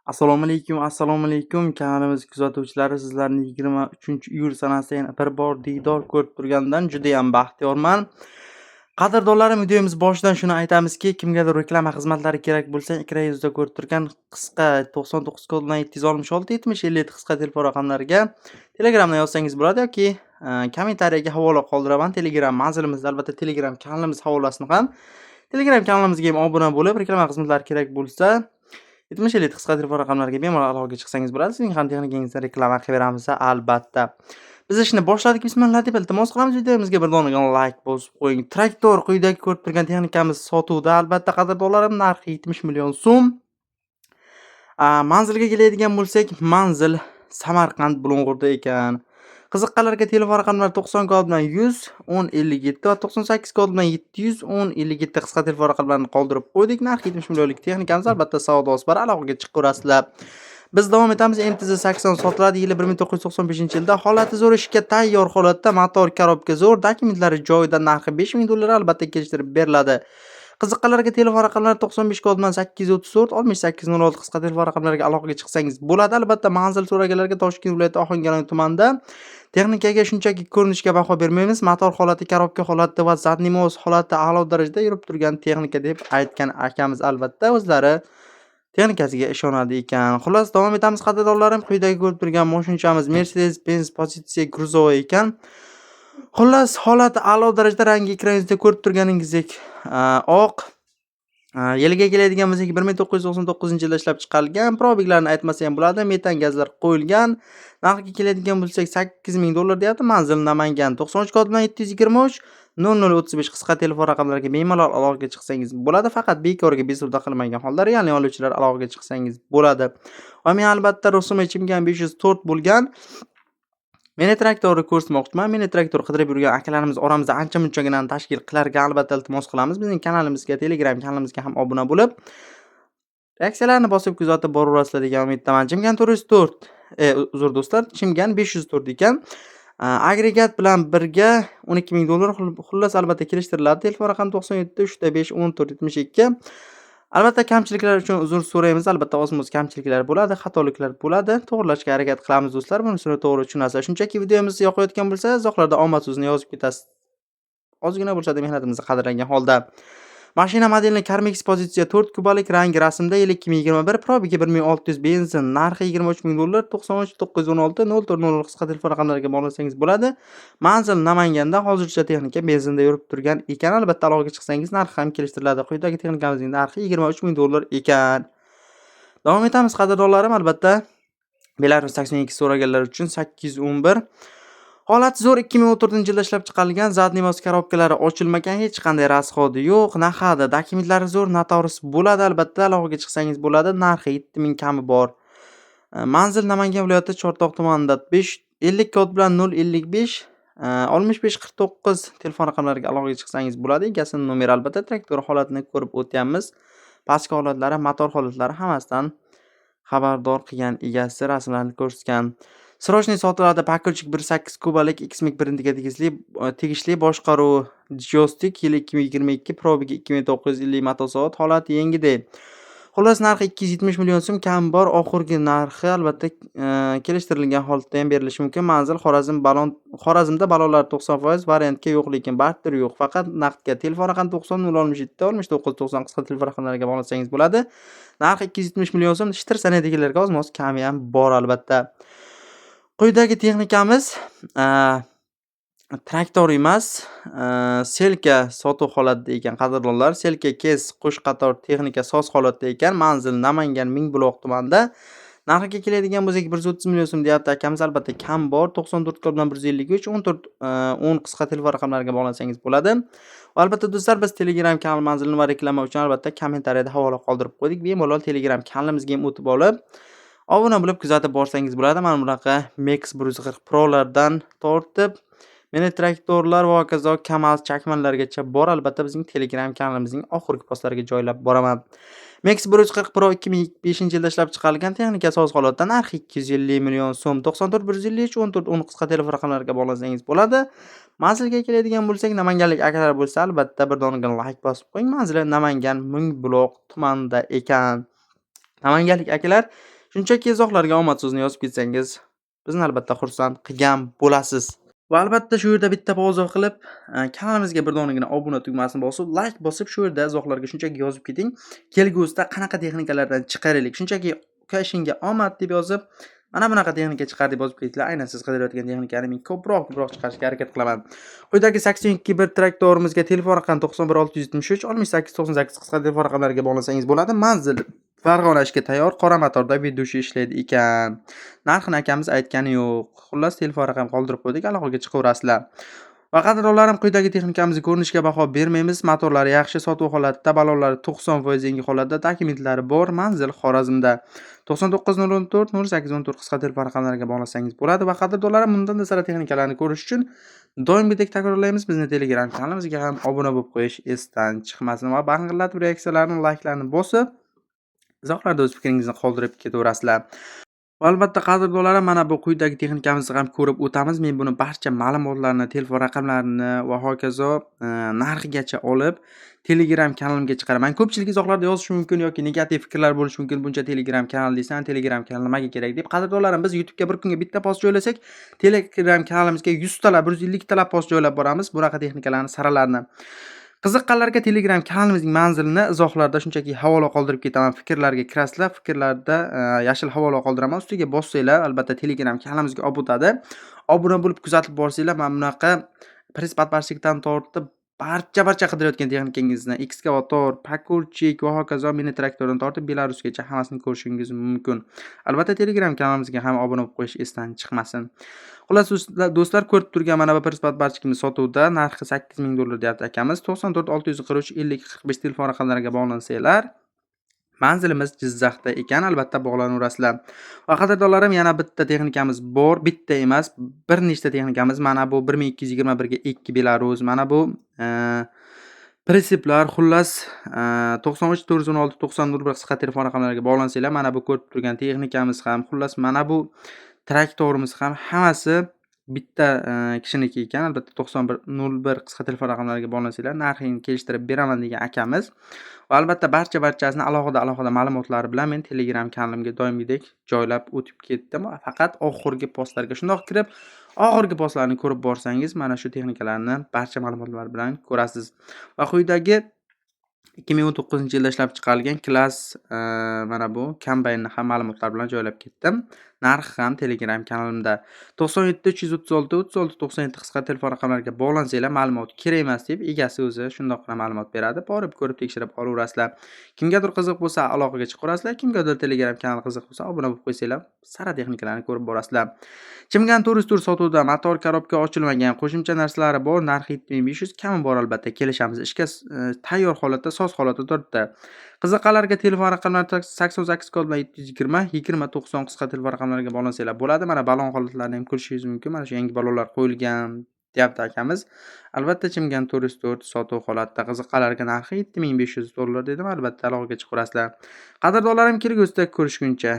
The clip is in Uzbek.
Assalomu alaykum kanalimiz kuzatuvchilari, sizlarni 23-iyul sanasida yana bir bor diydor ko'rib turgandan juda ham baxtiyorman. Qadrdonlarim, videomiz boshidan shuni aytamizki, kimgadir reklama xizmatlari kerak bo'lsa, ekran yuzida ko'rib turgan qisqa 99 kod bilan 766 70 57 qisqa telefon raqamlariga Telegramdan yozsangiz bo'ladi yoki kommentariyaga havola qoldiraman. Telegram manzilimizda, albatta Telegram kanalimiz havolasini ham Telegram kanalimizga ham obuna bo'lib, reklama xizmatlari kerak bo'lsa 70 qisqa telefon raqamlariga bemalol aloqaga chiqsangiz bo'ladi. Sizning ham texnikangizda reklama qilib beramiz albatta. Biz ishni boshladik. Bismillah deb iltimos qilamiz. Videomizga bir dona like bosib qo'ying. Traktor quyidagi ko'rib turgan texnikamiz sotuvda. Albatta qadrdonlarim, narxi 70 million so'm. Manzilga keladigan bo'lsak, manzil Samarqand Bulung'urda ekan. Qiziqqanlarga telefon raqamlari 90 kod bilan 100 10 57 va 98 kod bilan 700 10 57 qisqa telefon raqamlarini qoldirib qo'ydik. Narxi 70 millionlik texnikamiz, albatta savdosi bor. Aloqaga chiqaverasizlar. Biz davom etamiz. MTZ-80 sotiladi. Yili 1995-yilda. Holati zo'r, ishga tayyor holatda, motor korobka zo'r, dokumentlari joyida, narxi 5000 dollar albatta kelishtirib beriladi. Qiziqqanlarga telefon raqamlari 95 kod bilan 834 6806 qisqa telefon raqamlariga aloqaga chiqsangiz bo'ladi. Albatta manzil so'raganlarga Toshkent viloyati Ohangaron tumanida texnikaga shunchaki ko'rinishga baho bermaymiz. Motor holati, korobka holati va zadnimoz holati a'lo darajada yurib turgan texnika deb aytgan akamiz albatta o'zlari texnikasiga ishonadi ekan. Xullas, davom etamiz qadrdonlarim. Quyidagi ko'rib turgan mashinamiz Mercedes-Benz Pozitsiya Cruzoe ekan. Xullas, holati a'lo darajada, rangi ekraningizda ko'rib turganingizdek oq. Yiliga keladigan bo'lsak 1999-yilda ishlab chiqarilgan. Probeglarni aytmasa ham bo'ladi. Metan gazlar qo'yilgan. Narxiga keladigan bo'lsak 8000 dollar deyapti. Manzil Namangan 93 kod bilan 723 0035 qisqa telefon raqamlariga bemalol aloqaga chiqsangiz bo'ladi. Faqat bekorga bezovta qilmagan holda realni oluvchilar aloqaga chiqsangiz bo'ladi. Va men albatta rusumli Chimgan 504 bo'lgan mini traktorni ko'rsatmoqchiman. Mini traktor qidirib yurgan akalarimiz oramizda ancha-munchagina tashkil qilarga albatta iltimos qilamiz. Bizning kanalimizga, Telegram kanalimizga ham obuna bo'lib, reaksiyalarni bosib kuzatib boraverasizlar degan umiddaman. Chimgan 404, uzr do'stlar, Chimgan 504 ekan. Agregat bilan birga 12000 dollar, xullas albatta kelishtiriladi. Telefon raqami 97 305 14 72. Albatta kamchiliklar uchun uzr so'raymiz. Albatta oz-moz kamchiliklar bo'ladi, xatoliklar bo'ladi. To'g'rilashga harakat qilamiz do'stlar. Bunisini to'g'ri tushunasizlar. Shunchaki videomiz yoqayotgan bo'lsa, izohlarda omad so'zini yozib ketasiz. Ozgina bo'lsa-da mehnatimizni qadrlagan holda. Mashina modeli Carmex Pozitsiya 4 kubalik, rangi rasmda, yil 2021, probegi 1600, benzin, narxi 23000 dollar, 93 916 0400 qisqa telefon raqamlariga bog'lasangiz bo'ladi. Manzil Namanganda, hozircha texnika benzinda yurib turgan ekan. Albatta aloqaga chiqsangiz narxi ham kelishtiriladi. Quyidagi texnikamizning narxi 23000 dollar ekan. Davom etamiz qadrdonlarim, albatta Belarus 82 so'raganlar uchun 811. Holat zo'r, 2014-yilda ishlab chiqarilgan, zadnimoz korobkalari ochilmagan, hech qanday rasxodi yo'q, naqadi, dokumentlari zo'r, notaris bo'ladi. Albatta aloqaga chiqsangiz bo'ladi. Narxi 7000 kami bor. Manzil Namangan viloyati Chortoq tumanida 50 kod bilan 055 65 49 telefon raqamlariga aloqaga chiqsangiz bo'ladi. Egasining nomeri, albatta traktor holatini ko'rib o'tyapmiz. Pastki holatlari, motor holatlari hammasidan xabardor qilgan egasi, rasmlarni ko'rsatgan. Srochniy sotiladi. Pakolchik 1.8 kubalik Xmic brendiga tegishli boshqaruv joystik, yil 2022, probegi 2950 motosoat, holati yengidek. Xullas, narxi 270 million so'm, kam bor. Oxirgi narxi albatta kelishtirilgan holatda ham berilishi mumkin. Manzil Xorazmda balonlar 90%, variantga yo'q, lekin barter yo'q. Faqat naqdga. Telefon raqami 90 067 69 90 qisqa telefon raqamlariga bog'lasangiz bo'ladi. Narxi 270 million so'm. Ishtir sanaydigilarga oz-moz kami ham bor albatta. Quyidagi texnikamiz traktor emas, selka sotuv holatida ekan qadrdonlar. Selka kes qo'sh qator texnika soz holatda ekan. Manzil Namangan Mingbuloq tumanida. Narxiga keladigan bo'lsak 130 million so'm deyapti akamiz, albatta kam bor. 94 kod bilan 153 14 10 qisqa telefon raqamlariga bog'lansangiz bo'ladi. Va albatta do'stlar, biz Telegram kanal manzilini va reklama uchun albatta kommentariyada havola qoldirib qo'ydik. Bemalol Telegram kanalimizga ham o'tib olib obuna bo'lib kuzatib borsangiz bo'ladi. Mana bunaqa Max 140 Pro'lardan tortib mini traktorlar va hokazo Kamaz chakmanlargacha bor. Albatta bizning Telegram kanalimizning oxirgi postlariga joylab boraman. Max 140 Pro 2005-yilda ishlab chiqarilgan, texnika soz holatda, narxi 250 million so'm. 94 153 14 10 qisqa telefon raqamlariga bog'lasangiz bo'ladi. Manzilga keladigan bo'lsak, namanganlik akalar bo'lsa, albatta bir dona like bosib qo'ying. Manzili Namangan Mingbuloq tumanida ekan. Namanganlik akalar, shunchaki izohlarga omad so'zini yozib ketsangiz, bizni albatta xursand qilgan bo'lasiz. Va albatta shu yerda bitta pauza qilib, kanalimizga bir donagina obuna tugmasini bosib, like bosib, shu yerda izohlarga shunchaki yozib keting. Kelgusida qanaqa texnikalardan chiqaraylik, shunchaki uka ishingga omad deb yozib, mana bunaqa texnika chiqar deb yozib ketinglar. Aynan siz qidirayotgan texnikani men ko'proq chiqarishga harakat qilaman. Quyidagi 82 bir traktorimizga telefon raqami 91673 6898 qisqa telefon raqamlariga bog'lansangiz bo'ladi. Manzil Farg'ona ishga tayyor, qora motorda videoshi ishlaydi ekan. Narxini akamiz aytgani yo'q. Xullas telefon raqam qoldirib qo'ydik, aloqaga chiqaverasizlar. Va qadrdonlarim, quyidagi texnikamizni ko'rinishga baho bermaymiz. Motorlari yaxshi, sotuv holatda, balonlari 90% yangi holatda, dokumentlari bor. Manzil Xorazmda. 99 014 0814 qisqa telefon raqamlariga bog'lasangiz bo'ladi. Va qadrdonlarim, bundan sira texnikalarni ko'rish uchun doimgidek takrorlaymiz, bizni Telegram kanalimizga ham obuna bo'lib qo'yish esdan chiqmasin va bang'illatib reaksiyalarni, layklarni bosib, izohlarda o'z fikringizni qoldirib ketaverasizlar. Va albatta qadrdonlarim, mana bu quyidagi texnikamizni ham ko'rib o'tamiz. Men buni barcha ma'lumotlarni, telefon raqamlarini va hokazo narxigacha olib Telegram kanalimga chiqaraman. Ko'pchilik izohlarda yozishi mumkin yoki negativ fikrlar bo'lishi mumkin. Buncha Telegram kanal deysan, Telegram kanal nimaga kerak deb. Qadrdonlarim, biz YouTube'ga bir kunga bitta post joylasak, Telegram kanalimizga 100 talab, 150 talab post joylab boramiz. Bunaqa texnikalarni, saralarni. Qiziqqanlarga Telegram kanalimizning manzilini izohlarda shunchaki havola qoldirib ketaman. Fikrlarga kirasizlar, fikrlarda yashil havola qoldiraman. Ustiga bossanglar, albatta Telegram kanalimizga obutadi. Obuna bo'lib kuzatib borsanglar, mana bunaqa press podparchikdan tortib barcha qidirayotgan texnikangizni, ekskavator, pakurchik va hokazo mini traktordan tortib Belarusgacha hammasini ko'rishingiz mumkin. Albatta Telegram kanalimizga ham obuna bo'lib qo'yish esdan chiqmasin. Xullas do'stlar, ko'rib turgan mana bu press podparchikimiz sotuvda, narxi $8000 deyapti akamiz. 94 643 50 45 telefon raqamlariga bog'lansanglar, manzilimiz Jizzaxda ekan, albatta bog'lanaverasizlar. Va qadrdonlarim, yana bitta texnikamiz bor, bitta emas, bir nechta texnikamiz. Mana bu 1221 ga 2 Belarus, mana bu pritseplar, xullas 93 416 91 qisqa telefon raqamlariga bog'lansanglar, mana bu ko'rib turgan texnikamiz ham, xullas mana bu traktorimiz ham hammasi bitta kishiniki ekan. Albatta 9101 qisqa telefon raqamlariga bog'lansanglar, narxini kelishtirib beraman degan akamiz. Va albatta barchasini alohida ma'lumotlari bilan men Telegram kanalimga doimgidek joylab o'tib ketdim. Faqat oxirgi postlarga shundoq kirib, oxirgi postlarni ko'rib borsangiz, mana shu texnikalarni barcha ma'lumotlar bilan ko'rasiz. Va quyidagi 2019-yilda ishlab chiqarilgan klass mana bu kombaynni ham ma'lumotlar bilan joylab ketdim. Narxi ham Telegram kanalimda. 97 336 36 97 qisqa telefon raqamlariga bog'lansanglar, ma'lumot kerak emas deb egasi o'zi shundoqqina ma'lumot beradi. Borib ko'rib tekshirib olaverasizlar. Kimgadir qiziq bo'lsa aloqaga chiqaverasizlar, kimgadir Telegram kanali qiziq bo'lsa obuna bo'lib qo'ysanglar, sara texnikalarni ko'rib borasizlar. Chimgan Tur sotuvda motor korobka ochilmagan, qo'shimcha narsalari bor, narxi 7500, kami bor albatta, kelishamiz. Ishga tayyor holatda, soz holatda turibdi. Qiziqqanlarga telefon raqamlari 88 kod bilan 720 20 90 qisqa telefon raqamlariga bog'lansanglar bo'ladi. Mana balon holatlarini ham ko'rishingiz mumkin. Mana shu yangi balonlar qo'yilgan deyapti akamiz. Albatta Chimgan Tur sotuv holatda. Qiziqqanlarga narxi $7500 dedim. Albatta aloqaga chiqaverasizlar. Qadrdonlarim, kelgusida ko'rishguncha